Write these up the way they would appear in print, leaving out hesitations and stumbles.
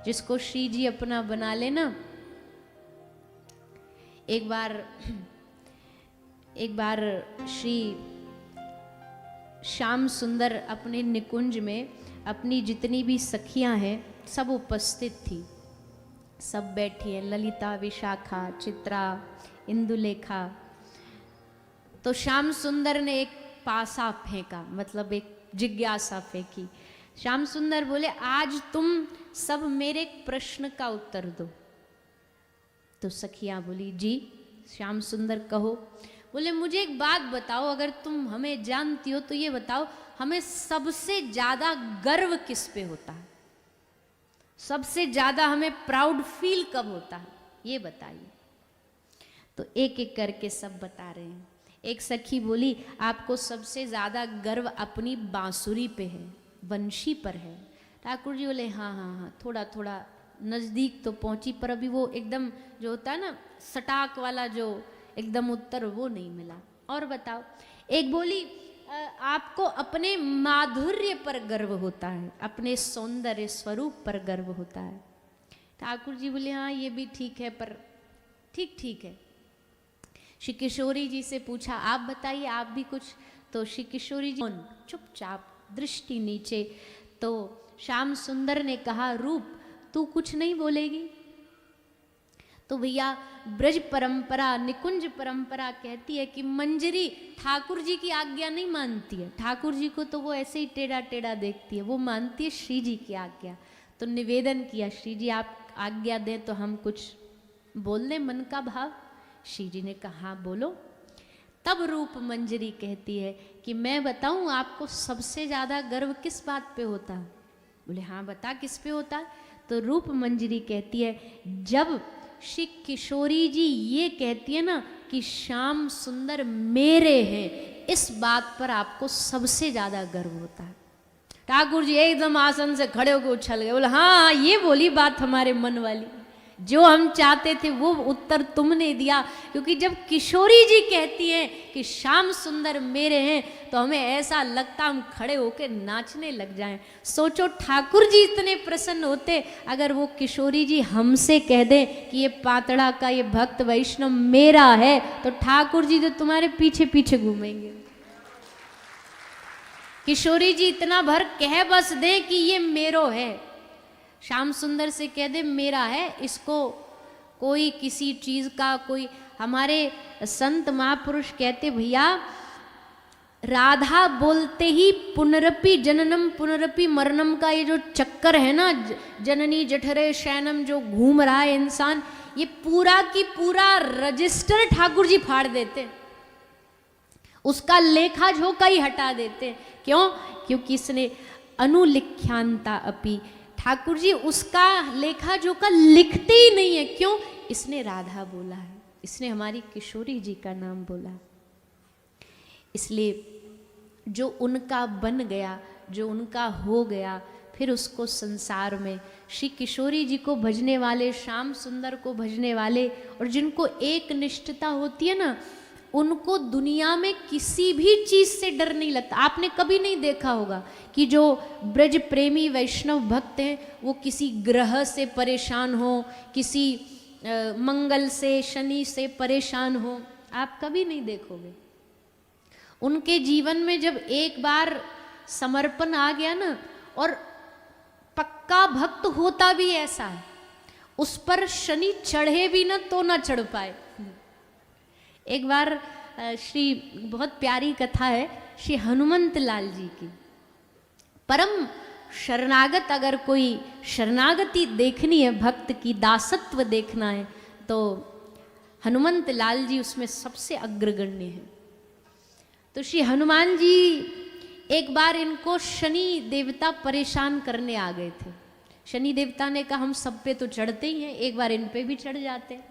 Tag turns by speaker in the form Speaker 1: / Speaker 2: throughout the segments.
Speaker 1: जिसको श्री जी अपना बना लेना। एक बार श्री श्याम सुंदर अपने निकुंज में अपनी जितनी भी सखियां हैं सब उपस्थित थी, सब बैठी हैं, ललिता, विशाखा, चित्रा, इंदुलेखा। तो श्याम सुंदर ने एक पासा फेंका, मतलब एक जिज्ञासा फेंकी। श्याम सुंदर बोले, आज तुम सब मेरे प्रश्न का उत्तर दो। तो सखियां बोली, जी श्याम सुंदर कहो। बोले, मुझे एक बात बताओ, अगर तुम हमें जानती हो तो ये बताओ, हमें सबसे ज्यादा गर्व किस पे होता है, सबसे ज्यादा हमें प्राउड फील कब होता है, ये बताइए। तो एक एक करके सब बता रहे हैं। एक सखी बोली, आपको सबसे ज्यादा गर्व अपनी बांसुरी पे है, बंशी पर है। ठाकुर जी बोले, हाँ हाँ हाँ, थोड़ा थोड़ा नजदीक तो पहुंची, पर अभी वो एकदम जो होता है ना सटाक वाला जो एकदम उत्तर, वो नहीं मिला। और बताओ। एक बोली, आपको अपने माधुर्य पर गर्व होता है, अपने सौंदर्य स्वरूप पर गर्व होता है। ठाकुर जी बोले, हाँ ये भी ठीक है, पर ठीक है। श्री किशोरी जी से पूछा, आप बताइए, आप भी कुछ। तो श्री किशोरी जी चुपचाप, दृष्टि नीचे। तो श्याम सुंदर ने कहा, रूप तू कुछ नहीं बोलेगी? तो भैया ब्रज परंपरा, निकुंज परंपरा कहती है कि मंजरी ठाकुर जी की आज्ञा नहीं मानती है। ठाकुर जी को तो वो ऐसे ही टेढ़ा टेढ़ा देखती है, वो मानती है श्री जी की आज्ञा। तो निवेदन किया, श्री जी आप आज्ञा दें तो हम कुछ बोल दें मन का भाव। श्री जी ने कहा, हाँ बोलो। तब रूप मंजरी कहती है कि मैं बताऊं आपको सबसे ज्यादा गर्व किस बात पे होता है? बोले, हाँ बता, किस पे होता है? तो रूप मंजरी कहती है, जब श्री किशोरी जी ये कहती है ना कि श्याम सुंदर मेरे हैं, इस बात पर आपको सबसे ज्यादा गर्व होता है। ठाकुर जी एकदम आसन से खड़े होकर उछल गए। बोले, हाँ ये बोली बात हमारे मन वाली, जो हम चाहते थे वो उत्तर तुमने दिया। क्योंकि जब किशोरी जी कहती हैं कि श्याम सुंदर मेरे हैं, तो हमें ऐसा लगता हम खड़े होकर नाचने लग जाएं। सोचो ठाकुर जी इतने प्रसन्न होते अगर वो किशोरी जी हमसे कह दें कि ये पातड़ा का ये भक्त वैष्णव मेरा है, तो ठाकुर जी तो तुम्हारे पीछे पीछे घूमेंगे। किशोरी जी इतना भर कह बस दें कि ये मेरो है, श्याम सुंदर से कह दे मेरा है, इसको कोई किसी चीज का कोई। हमारे संत महापुरुष कहते, भैया राधा बोलते ही पुनरपि जननम पुनरपि मरणम का ये जो चक्कर है ना, जननी जठरे शयनम जो घूम रहा है इंसान, ये पूरा की पूरा रजिस्टर ठाकुर जी फाड़ देते, उसका लेखा जोखा ही हटा देते। क्यों? क्योंकि इसने अनुलिख्यांता अपि, ठाकुर जी उसका लेखा जोखा लिखते ही नहीं है। क्यों? इसने राधा बोला है, इसने हमारी किशोरी जी का नाम बोला। इसलिए जो उनका बन गया, जो उनका हो गया, फिर उसको संसार में श्री किशोरी जी को भजने वाले, श्याम सुंदर को भजने वाले, और जिनको एक निष्ठता होती है ना, उनको दुनिया में किसी भी चीज से डर नहीं लगता। आपने कभी नहीं देखा होगा कि जो ब्रज प्रेमी वैष्णव भक्त हैं वो किसी ग्रह से परेशान हो, किसी मंगल से, शनि से परेशान हो, आप कभी नहीं देखोगे। उनके जीवन में जब एक बार समर्पण आ गया ना, और पक्का भक्त होता भी ऐसा है, उस पर शनि चढ़े भी ना तो ना चढ़ पाए। एक बार श्री, बहुत प्यारी कथा है श्री हनुमंत लाल जी की। परम शरणागत, अगर कोई शरणागति देखनी है, भक्त की दासत्व देखना है, तो हनुमंत लाल जी उसमें सबसे अग्रगण्य है। तो श्री हनुमान जी एक बार इनको शनि देवता परेशान करने आ गए थे। शनि देवता ने कहा, हम सब पे तो चढ़ते ही हैं, एक बार इन पे भी चढ़ जाते हैं।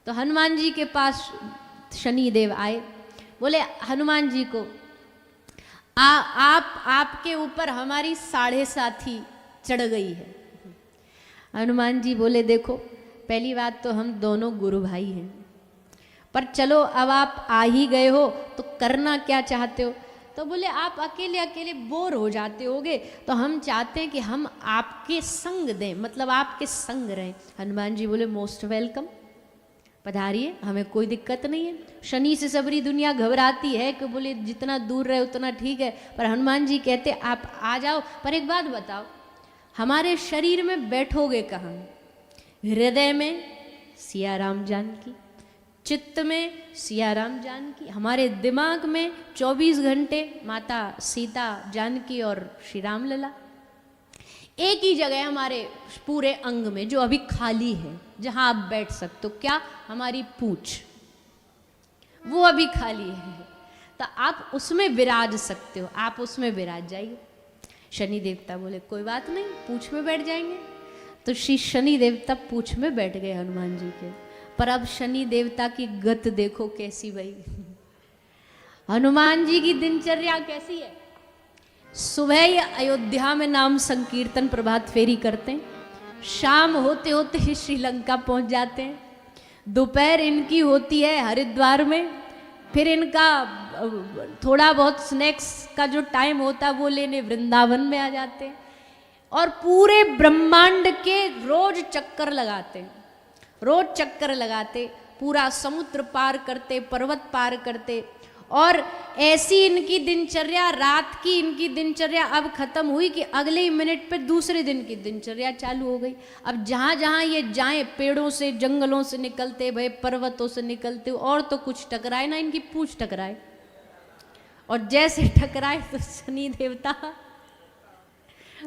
Speaker 1: तो हनुमान जी के पास शनि देव आए, बोले हनुमान जी को, आपके ऊपर हमारी 7.5 चढ़ गई है। हनुमान जी बोले, देखो पहली बात तो हम दोनों गुरु भाई हैं, पर चलो अब आप आ ही गए हो तो करना क्या चाहते हो? तो बोले आप अकेले अकेले बोर हो जाते होगे, तो हम चाहते हैं कि हम आपके संग दें, मतलब आपके संग रहें। हनुमान जी बोले मोस्ट वेलकम, पधारिए, हमें कोई दिक्कत नहीं है। शनि से सबरी दुनिया घबराती है कि बोले जितना दूर रहे उतना ठीक है, पर हनुमान जी कहते आप आ जाओ। पर एक बात बताओ, हमारे शरीर में बैठोगे कहाँ? हृदय में सिया राम जानकी, चित्त में सिया राम जानकी, हमारे दिमाग में 24 घंटे माता सीता जानकी और श्री राम लला। एक ही जगह हमारे पूरे अंग में जो अभी खाली है, जहां आप बैठ सकते हो, क्या? हमारी पूंछ, वो अभी खाली है, तो आप उसमें विराज सकते हो, आप उसमें विराज जाइए। शनि देवता बोले कोई बात नहीं, पूंछ में बैठ जाएंगे। तो श्री शनि देवता पूंछ में बैठ गए हनुमान जी के। पर अब शनि देवता की गत देखो कैसी भाई। हनुमान जी की दिनचर्या कैसी है? सुबह ही अयोध्या में नाम संकीर्तन प्रभात फेरी करते हैं, शाम होते होते ही श्रीलंका पहुंच जाते हैं, दोपहर इनकी होती है हरिद्वार में, फिर इनका थोड़ा बहुत स्नैक्स का जो टाइम होता है वो लेने वृंदावन में आ जाते हैं, और पूरे ब्रह्मांड के रोज चक्कर लगाते हैं, रोज चक्कर लगाते, पूरा समुद्र पार करते, पर्वत पार करते। और ऐसी इनकी दिनचर्या, रात की इनकी दिनचर्या अब खत्म हुई कि अगले ही मिनट पे दूसरे दिन की दिनचर्या चालू हो गई। अब जहाँ जहाँ ये जाएं, पेड़ों से जंगलों से निकलते भाई, पर्वतों से निकलते, और तो कुछ टकराए ना, इनकी पूंछ टकराए, और जैसे टकराए तो शनि देवता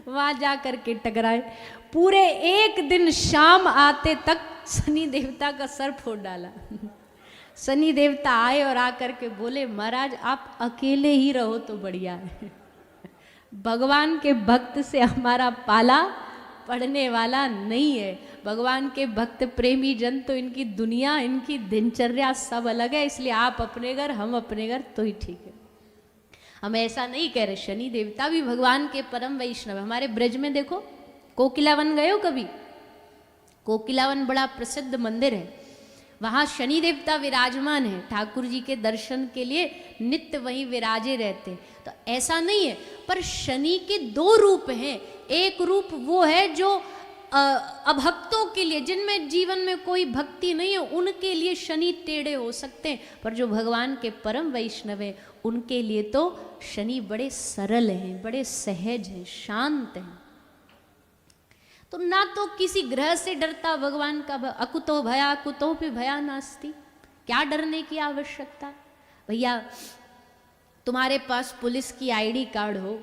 Speaker 1: वहां जा करके टकराए। पूरे एक दिन शाम आते तक शनि देवता का सर फोड़ डाला। शनि देवता आए और आकर के बोले महाराज आप अकेले ही रहो तो बढ़िया है, भगवान के भक्त से हमारा पाला पड़ने वाला नहीं है। भगवान के भक्त प्रेमी जन तो इनकी दुनिया, इनकी दिनचर्या सब अलग है, इसलिए आप अपने घर, हम अपने घर तो ही ठीक है। हम ऐसा नहीं कह रहे, शनि देवता भी भगवान के परम वैष्णव। हमारे ब्रज में देखो, कोकिलावन गए हो कभी? कोकिलावन बड़ा प्रसिद्ध मंदिर है, वहाँ शनि देवता विराजमान है, ठाकुर जी के दर्शन के लिए नित्य वहीं विराजे रहते। तो ऐसा नहीं है, पर शनि के दो रूप हैं। एक रूप वो है जो अभक्तों के लिए, जिनमें जीवन में कोई भक्ति नहीं है, उनके लिए शनि टेढ़े हो सकते हैं, पर जो भगवान के परम वैष्णव हैं उनके लिए तो शनि बड़े सरल हैं, बड़े सहज हैं, शांत हैं। तो ना तो किसी ग्रह से डरता भगवान का, अकुतो भया कुतो भी भया नास्ति, क्या डरने की आवश्यकता। भैया तुम्हारे पास पुलिस की आईडी कार्ड हो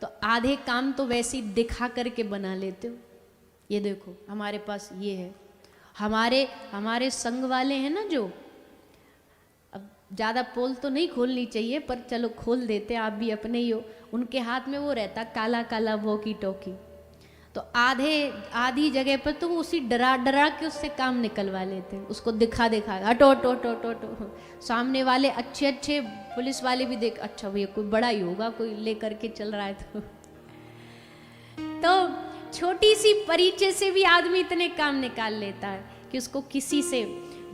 Speaker 1: तो आधे काम तो वैसे ही दिखा करके बना लेते हो। ये देखो हमारे पास ये है, हमारे संग वाले हैं ना, जो अब ज़्यादा पोल तो नहीं खोलनी चाहिए पर चलो खोल देते, आप भी अपने ही हो। उनके हाथ में वो रहता काला काला वॉकी टॉकी, तो आधी जगह पर तो वो उसी डरा डरा के उससे काम निकलवा लेते हैं, उसको दिखा हटो हटो हटो हटो हटो। सामने वाले अच्छे अच्छे पुलिस वाले भी देख, अच्छा भैया कोई बड़ा ही होगा, कोई लेकर के चल रहा है। तो छोटी सी परिचय से भी आदमी इतने काम निकाल लेता है कि उसको किसी से,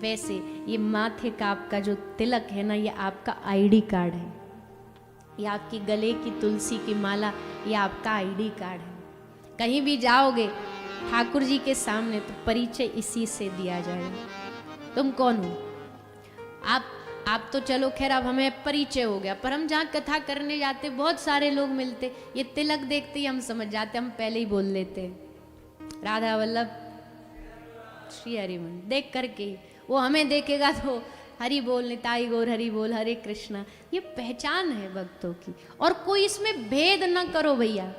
Speaker 1: वैसे ये माथे का आपका जो तिलक है ना, ये आपका आईडी कार्ड है, ये आपकी गले की तुलसी की माला, ये आपका आईडी कार्ड है। कहीं भी जाओगे ठाकुर जी के सामने तो परिचय इसी से दिया जाएगा, तुम कौन हो। आप तो चलो खैर अब हमें परिचय हो गया, पर हम जहाँ कथा करने जाते बहुत सारे लोग मिलते, ये तिलक देखते ही हम समझ जाते, हम पहले ही बोल लेते राधा वल्लभ श्री हरिमन, देख करके वो हमें देखेगा तो हरि बोल, निताई गौर हरि बोल, हरे कृष्णा। ये पहचान है भक्तों की, और कोई इसमें भेद न करो भैया।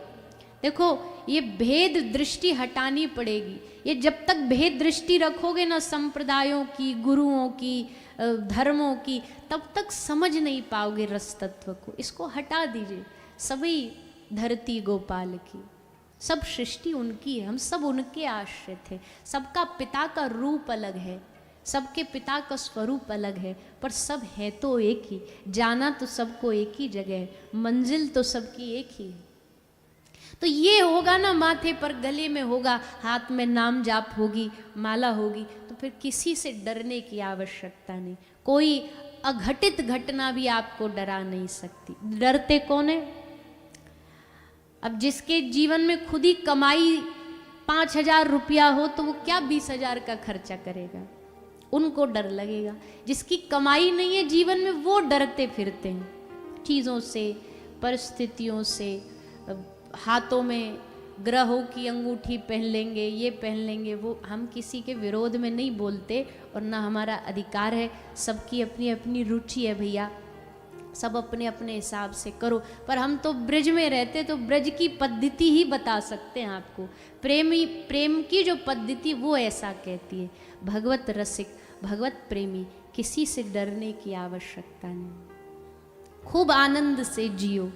Speaker 1: देखो ये भेद दृष्टि हटानी पड़ेगी, ये जब तक भेद दृष्टि रखोगे ना संप्रदायों की, गुरुओं की, धर्मों की, तब तक समझ नहीं पाओगे रस तत्व को। इसको हटा दीजिए। सभी धरती गोपाल की, सब सृष्टि उनकी है, हम सब उनके आश्रित हैं। सबका पिता का रूप अलग है, सबके पिता का स्वरूप अलग है, पर सब है तो एक ही। जाना तो सबको एक ही जगह है, मंजिल तो सबकी एक ही है। तो ये होगा ना, माथे पर गले में होगा, हाथ में नाम जाप होगी, माला होगी, तो फिर किसी से डरने की आवश्यकता नहीं। कोई अघटित घटना भी आपको डरा नहीं सकती। डरते कौन है? अब जिसके जीवन में खुद ही कमाई 5,000 रुपया हो तो वो क्या 20,000 का खर्चा करेगा? उनको डर लगेगा। जिसकी कमाई नहीं है जीवन में, वो डरते फिरते हैं चीज़ों से, परिस्थितियों से। हाथों में ग्रहों की अंगूठी पहन लेंगे, ये पहन लेंगे, वो हम किसी के विरोध में नहीं बोलते और ना हमारा अधिकार है। सबकी अपनी अपनी रुचि है भैया, सब अपने अपने हिसाब से करो। पर हम तो ब्रज में रहते तो ब्रज की पद्धति ही बता सकते हैं आपको। प्रेम की जो पद्धति वो ऐसा कहती है। भगवत रसिक, भगवत प्रेमी, किसी से डरने की आवश्यकता नहीं। खूब आनंद से जियो।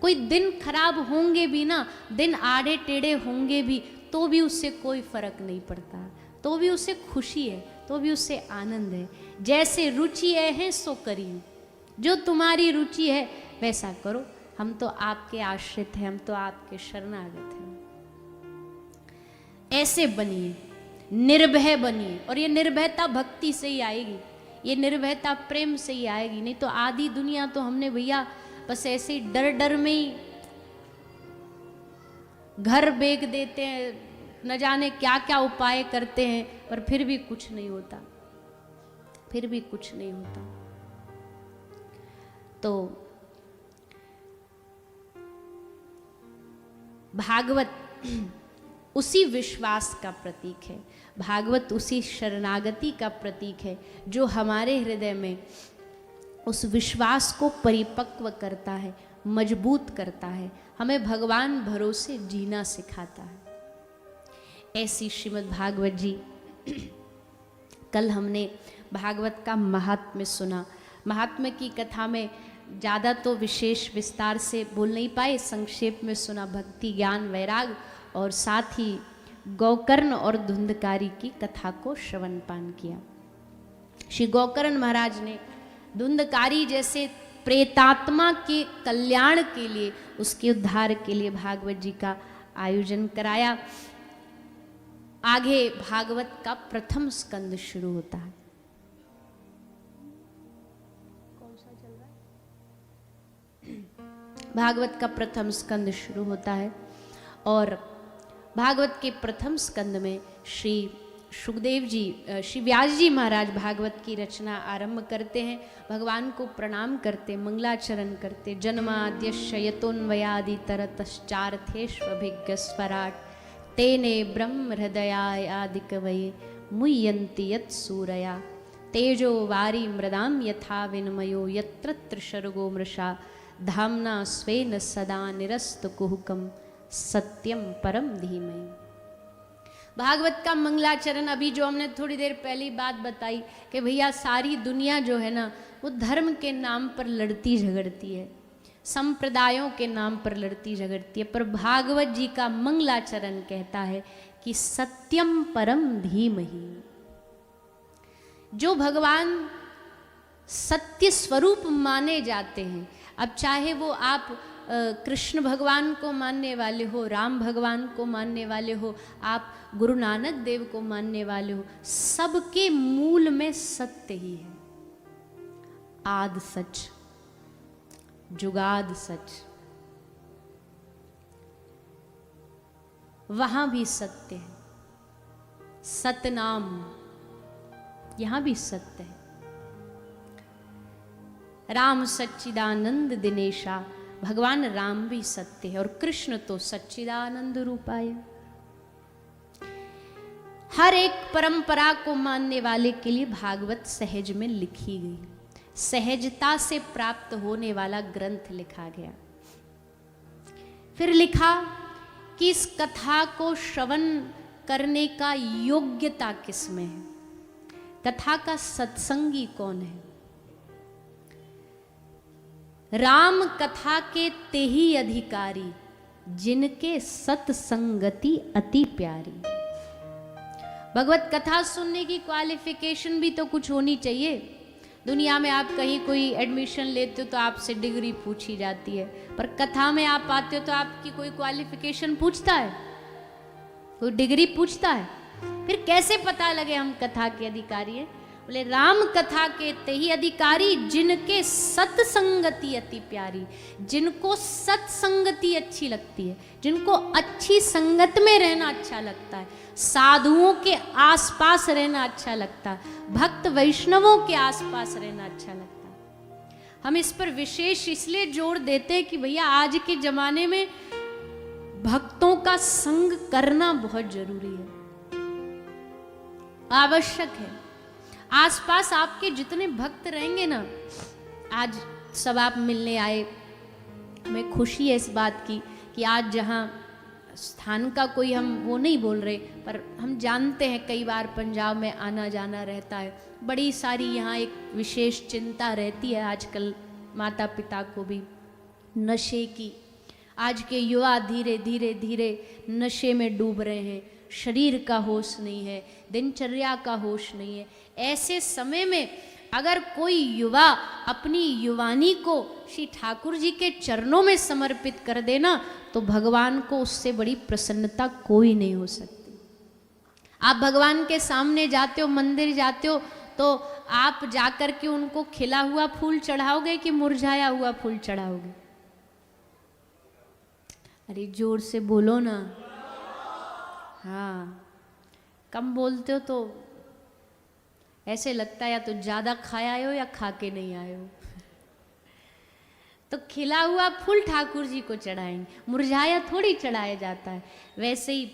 Speaker 1: कोई दिन खराब होंगे भी ना, दिन आड़े टेढ़े होंगे भी, तो भी उससे कोई फर्क नहीं पड़ता, तो भी उससे खुशी है, तो भी उससे आनंद है। जैसे रुचि है सो करिए, जो तुम्हारी रुचि है वैसा करो। हम तो आपके आश्रित हैं, हम तो आपके शरणागत हैं। ऐसे बनिए, निर्भय बनिए। और ये निर्भयता भक्ति से ही आएगी, ये निर्भयता प्रेम से ही आएगी। नहीं तो आधी दुनिया तो हमने भैया बस ऐसे ही डर डर में ही घर बेच देते हैं, न जाने क्या क्या उपाय करते हैं, पर फिर भी कुछ नहीं होता, फिर भी कुछ नहीं होता। तो भागवत उसी विश्वास का प्रतीक है, भागवत उसी शरणागति का प्रतीक है जो हमारे हृदय में उस विश्वास को परिपक्व करता है, मजबूत करता है, हमें भगवान भरोसे जीना सिखाता है। ऐसी श्रीमद् भागवत जी। कल हमने भागवत का महात्म्य सुना। महात्म्य की कथा में ज़्यादा तो विशेष विस्तार से बोल नहीं पाए, संक्षेप में सुना। भक्ति, ज्ञान, वैराग और साथ ही गोकर्ण और धुंधकारी की कथा को श्रवण पान किया। श्री गोकर्ण महाराज ने धुंधकारी जैसे प्रेतात्मा के कल्याण के लिए, उसके उद्धार के लिए भागवत जी का आयोजन कराया। आगे भागवत का प्रथम स्कंद शुरू होता है। कौन सा चल रहा है? भागवत का प्रथम स्कंद शुरू होता है और भागवत के प्रथम स्कंद में श्री सुखदेव जी, श्री व्यास जी महाराज भागवत की रचना आरंभ करते हैं। भगवान को प्रणाम करते, मंगलाचरण करते। जन्माद्यस्य यतोन्वयादि तरतश्चार्थेष्वभिज्ञ स्वराट तेने ब्रह्म हृदयादिकवये मुह्यन्ति यत्सूरया तेजो वारी मृदाम यथा विनिमयो यत्र त्रिशर्गो मृषा धाम्ना स्वेन सदा निरस्तकुहकं सत्यम परम धीमहि। भागवत का मंगलाचरण, अभी जो हमने थोड़ी देर पहले बात बताई कि भैया सारी दुनिया जो है ना, वो धर्म के नाम पर लड़ती झगड़ती है, संप्रदायों के नाम पर लड़ती झगड़ती है, पर भागवत जी का मंगलाचरण कहता है कि सत्यम परम धीमहि। जो भगवान सत्य स्वरूप माने जाते हैं, अब चाहे वो आप कृष्ण भगवान को मानने वाले हो, राम भगवान को मानने वाले हो, आप गुरु नानक देव को मानने वाले हो, सबके मूल में सत्य ही है। आद सच, जुगाद सच, वहां भी सत्य है। सतनाम, यहां भी सत्य है। राम सच्चिदानंद दिनेशा, भगवान राम भी सत्य है और कृष्ण तो सच्चिदानंद रूपाय। हर एक परंपरा को मानने वाले के लिए भागवत सहज में लिखी गई, सहजता से प्राप्त होने वाला ग्रंथ लिखा गया। फिर लिखा कि इस कथा को श्रवण करने का योग्यता किसमें है, कथा का सत्संगी कौन है। राम कथा के ते ही अधिकारी, जिनके सत्संगति अति प्यारी। भगवत कथा सुनने की क्वालिफिकेशन भी तो कुछ होनी चाहिए। दुनिया में आप कहीं कोई एडमिशन लेते हो तो आपसे डिग्री पूछी जाती है, पर कथा में आप आते हो तो आपकी कोई क्वालिफिकेशन पूछता है, कोई डिग्री पूछता है? फिर कैसे पता लगे हम कथा के अधिकारी हैं? बोले राम कथा के तेहि अधिकारी, जिनके सत्संगति अति प्यारी। जिनको सत्संगति अच्छी लगती है, जिनको अच्छी संगत में रहना अच्छा लगता है, साधुओं के आसपास रहना अच्छा लगता है, भक्त वैष्णवों के आसपास रहना अच्छा लगता है। हम इस पर विशेष इसलिए जोर देते हैं कि भैया आज के जमाने में भक्तों का संग करना बहुत जरूरी है, आवश्यक है। आसपास आपके जितने भक्त रहेंगे ना, आज सब आप मिलने आए, हमें खुशी है इस बात की कि आज जहाँ स्थान का कोई हम वो नहीं बोल रहे, पर हम जानते हैं कई बार पंजाब में आना जाना रहता है, बड़ी सारी यहाँ एक विशेष चिंता रहती है आजकल माता पिता को भी नशे की। आज के युवा धीरे धीरे धीरे नशे में डूब रहे हैं, शरीर का होश नहीं है, दिनचर्या का होश नहीं है। ऐसे समय में अगर कोई युवा अपनी युवानी को श्री ठाकुर जी के चरणों में समर्पित कर देना, तो भगवान को उससे बड़ी प्रसन्नता कोई नहीं हो सकती। आप भगवान के सामने जाते हो, मंदिर जाते हो, तो आप जाकर के उनको खिला हुआ फूल चढ़ाओगे कि मुरझाया हुआ फूल चढ़ाओगे? अरे जोर से बोलो ना। हाँ, कम बोलते हो तो ऐसे लगता है या तो ज़्यादा खाए आए हो या खा के नहीं आए हो। तो खिला हुआ फूल ठाकुर जी को चढ़ाएंगे, मुरझाया थोड़ी चढ़ाया जाता है। वैसे ही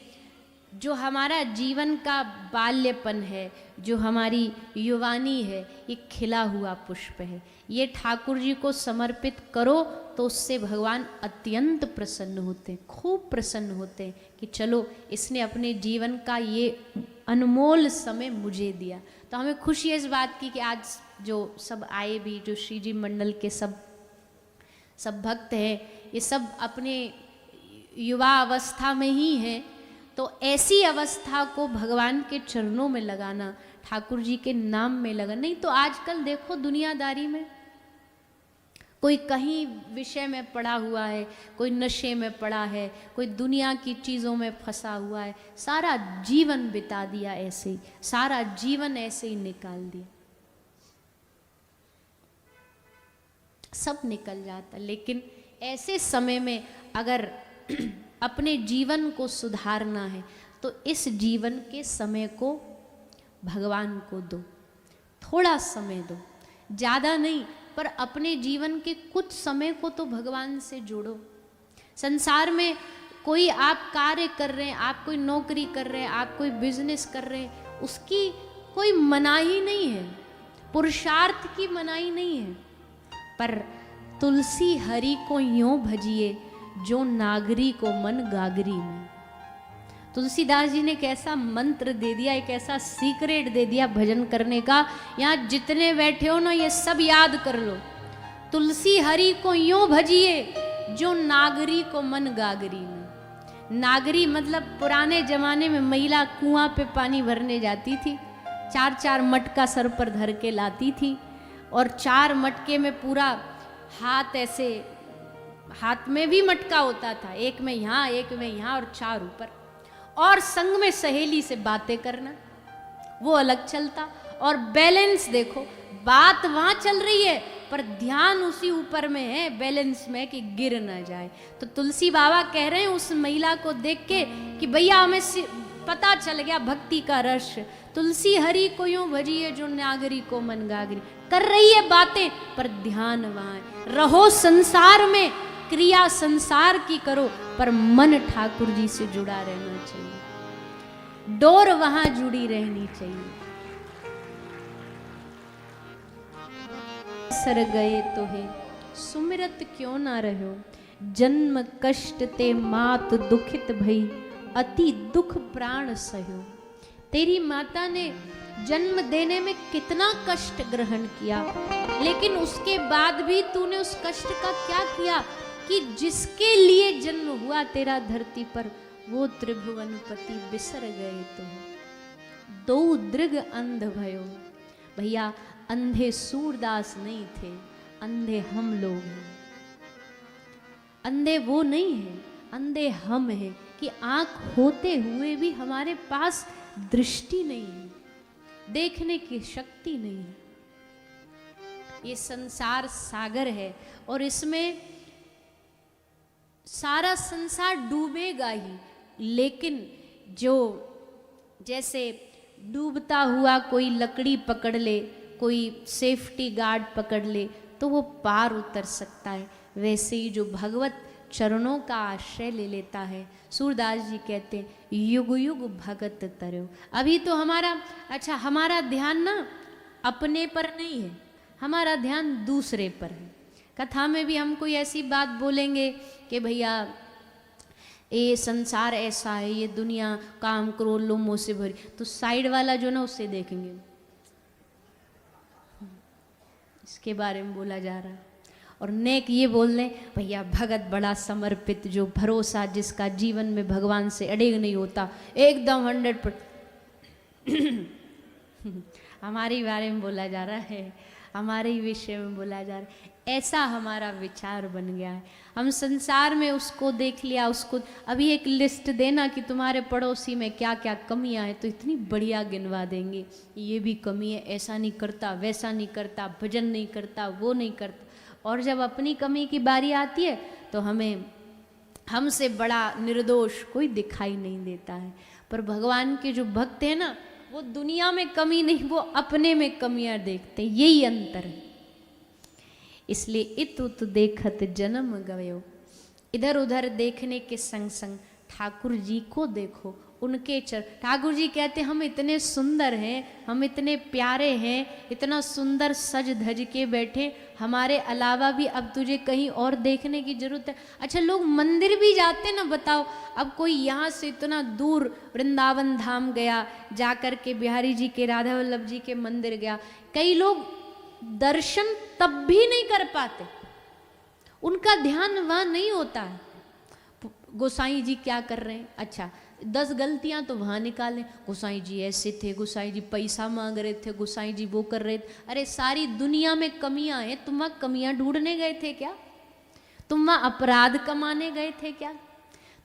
Speaker 1: जो हमारा जीवन का बाल्यपन है, जो हमारी युवानी है, ये खिला हुआ पुष्प है। ये ठाकुर जी को समर्पित करो तो उससे भगवान अत्यंत प्रसन्न होते हैं, खूब प्रसन्न होते हैं कि चलो इसने अपने जीवन का ये अनमोल समय मुझे दिया। तो हमें खुशी है इस बात की कि आज जो सब आए भी, जो श्री जी मंडल के सब भक्त हैं, ये सब अपने युवा अवस्था में ही हैं। तो ऐसी अवस्था को भगवान के चरणों में लगाना, ठाकुर जी के नाम में लगाना। नहीं तो आजकल देखो दुनियादारी में कोई कहीं विषय में पड़ा हुआ है, कोई नशे में पड़ा है, कोई दुनिया की चीज़ों में फंसा हुआ है, सारा जीवन बिता दिया ऐसे ही, सारा जीवन ऐसे ही निकाल दिया, सब निकल जाता। लेकिन ऐसे समय में अगर अपने जीवन को सुधारना है तो इस जीवन के समय को भगवान को दो, थोड़ा समय दो, ज़्यादा नहीं, पर अपने जीवन के कुछ समय को तो भगवान से जोड़ो। संसार में कोई आप कार्य कर रहे हैं, आप कोई नौकरी कर रहे हैं, आप कोई बिजनेस कर रहे हैं, उसकी कोई मनाही नहीं है, पुरुषार्थ की मनाही नहीं है, पर तुलसी हरि को यूं भजिए जो नागरी को मन गागरी में। तुलसीदास जी ने एक ऐसा मंत्र दे दिया, एक ऐसा सीक्रेट दे दिया भजन करने का। यहाँ जितने बैठे हो ना, ये सब याद कर लो, तुलसी हरि को यूं भजिए जो नागरी को मन गागरी में। नागरी मतलब पुराने जमाने में महिला कुआं पे पानी भरने जाती थी, 4-4 मटका सर पर धर के लाती थी, और 4 मटके में पूरा हाथ ऐसे, हाथ में भी मटका होता था, एक में यहाँ, एक में यहाँ और 4 ऊपर, और संग में सहेली से बातें करना, वो अलग चलता। और बैलेंस देखो, बात वहां चल रही है पर ध्यान उसी ऊपर में है, बैलेंस में, कि गिर ना जाए। तो तुलसी बाबा कह रहे हैं उस महिला को देख के कि भैया हमें पता चल गया भक्ति का रस। तुलसी हरि को यूं भजिए जो नागरी को मन गागरी। कर रही है बातें पर ध्यान वहां है। रहो संसार में, क्रिया संसार की करो, पर मन ठाकुर जी से जुड़ा रहना चाहिए, डोर वहां जुड़ी रहनी चाहिए। सर गए तो है सुमिरत क्यों ना रहो, जन्म कष्ट ते मात दुखित भई, अति दुख प्राण सहो। तेरी माता ने जन्म देने में कितना कष्ट ग्रहण किया, लेकिन उसके बाद भी तूने उस कष्ट का क्या किया कि जिसके लिए जन्म हुआ तेरा धरती पर, वो त्रिभुवनपति बिसर गए तो। दो दृग अंध भयो, भैया अंधे सूरदास नहीं थे, अंधे हम लोग हैं। अंधे वो नहीं है, अंधे हम हैं कि आंख होते हुए भी हमारे पास दृष्टि नहीं है, देखने की शक्ति नहीं है। ये संसार सागर है और इसमें सारा संसार डूबेगा ही, लेकिन जो जैसे डूबता हुआ कोई लकड़ी पकड़ ले, कोई सेफ्टी गार्ड पकड़ ले तो वो पार उतर सकता है, वैसे ही जो भगवत चरणों का आश्रय ले लेता है, सूरदास जी कहते हैं युग युग भगत तरयो। अभी तो हमारा ध्यान ना अपने पर नहीं है, हमारा ध्यान दूसरे पर है। कथा में भी हम कोई ऐसी बात बोलेंगे कि भैया ये संसार ऐसा है, ये दुनिया काम क्रोध लोमों से भरी, तो साइड वाला जो ना उससे देखेंगे इसके बारे में बोला जा रहा है। और नेक ये बोल दें भैया भगत बड़ा समर्पित, जो भरोसा जिसका जीवन में भगवान से अड़ेग नहीं होता, एकदम 100%। हमारे बारे में बोला जा रहा है, हमारे ही विषय में बोला जा रहा है। ऐसा हमारा विचार बन गया है। हम संसार में उसको देख लिया, उसको अभी एक लिस्ट देना कि तुम्हारे पड़ोसी में क्या क्या कमियां हैं, तो इतनी बढ़िया गिनवा देंगे, ये भी कमी है, ऐसा नहीं करता, वैसा नहीं करता, भजन नहीं करता, वो नहीं करता। और जब अपनी कमी की बारी आती है तो हमसे बड़ा निर्दोष कोई दिखाई नहीं देता है। पर भगवान के जो भक्त हैं ना, वो दुनिया में कमी नहीं, वो अपने में कमियां देखते हैं, यही अंतर है। इसलिए इत उत देखत जन्म गयो, इधर उधर देखने के संग संग ठाकुर जी को देखो, उनके ठाकुर जी कहते हम इतने सुंदर हैं, हम इतने प्यारे हैं, इतना सुंदर सज धज के बैठे, हमारे अलावा भी अब तुझे कहीं और देखने की जरूरत है। अच्छा, लोग मंदिर भी जाते ना, बताओ, अब कोई यहाँ से इतना दूर वृंदावन धाम गया, जाकर के बिहारी जी के, राधा वल्लभ जी के मंदिर गया, कई लोग दर्शन तब भी नहीं कर पाते, उनका ध्यान वहाँ नहीं होता है। गोसाई जी क्या कर रहे हैं, अच्छा 10 गलतियां तो वहां निकालें, गोसाई जी ऐसे थे, गोसाई जी पैसा मांग रहे थे, गोसाई जी वो कर रहे थे। अरे सारी दुनिया में कमियां हैं, तुम वहां कमियां ढूंढने गए थे क्या? तुम वहां अपराध कमाने गए थे क्या?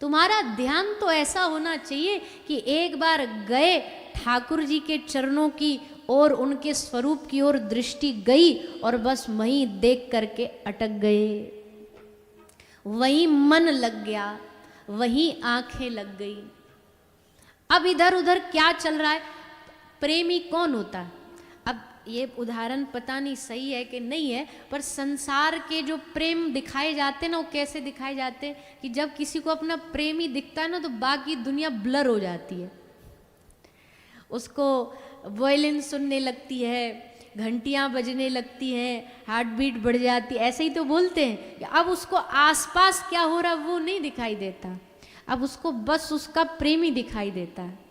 Speaker 1: तुम्हारा ध्यान तो ऐसा होना चाहिए कि एक बार गए, ठाकुर जी के चरणों की और उनके स्वरूप की ओर दृष्टि गई और बस वहीं देख करके अटक गए, वहीं मन लग गया, वहीं आंखें लग गई। अब इधर उधर क्या चल रहा है? प्रेमी कौन होता है? अब ये उदाहरण पता नहीं सही है कि नहीं है, पर संसार के जो प्रेम दिखाए जाते हैं ना, वो कैसे दिखाए जाते हैं कि जब किसी को अपना प्रेमी दिखता है ना, तो बाकी दुनिया ब्लर हो जाती है, उसको वायलिन सुनने लगती है, घंटियां बजने लगती हैं, हार्ट बीट बढ़ जाती है, ऐसे ही तो बोलते हैं कि अब उसको आसपास क्या हो रहा वो नहीं दिखाई देता, अब उसको बस उसका प्रेमी दिखाई देता है।